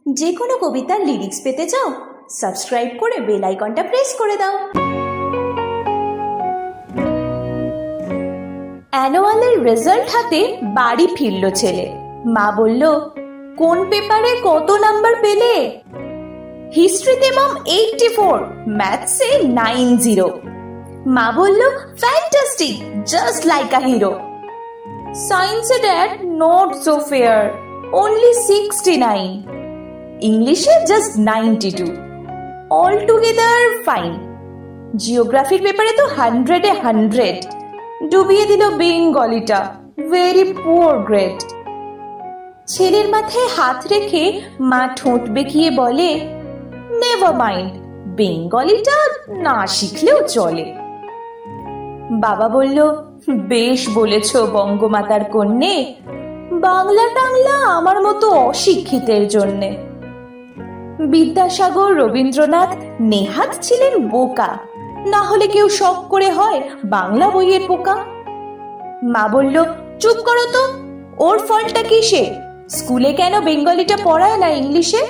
যে কোনো কবিতার লিরিক্স পেতে চাও? সাবস্ক্রাইব করে বেল আইকনটা প্রেস করে দাও। অ্যানুয়ালের রেজাল্ট হাতে বাড়ি ফিরল ছেলে। মা বলল, কোন পেপারে কত নাম্বার পেলে? হিস্ট্রিতে মাম 84, ম্যাথসে 90। মা বলল, fantastic, just like a hero. সায়েন্সে dad not so fair, only 69। ইংলিশে জাস্ট 92, অল টুগেদার ফাইন। জিওগ্রাফির পেপারে তো 100-এ 100, ডুবিয়ে দিল বেঙ্গলিটা, ভেরি পুয়ার গ্রেড। ছেলের মাথায় হাত রেখে মা ঠোঁট বেঁকিয়ে বলে, নেভার মাইন্ড, বেঙ্গলিটা না শিখলেও চলে। বাবা বলল, বেশ বলেছ বঙ্গমাতার কন্যে, বাংলা টাংলা আমার মতো অশিক্ষিতের জন্যে। বিদ্যাসাগর, রবীন্দ্রনাথ নেহাত ছিলেন বোকা, না হলে কেউ শখ করে হয় বাংলা বইয়ের পোকা। মা বলল, চুপ করো তো, ওর ফলটা কিসে? স্কুলে কেন বেঙ্গলিটা পড়ায় না ইংলিশে?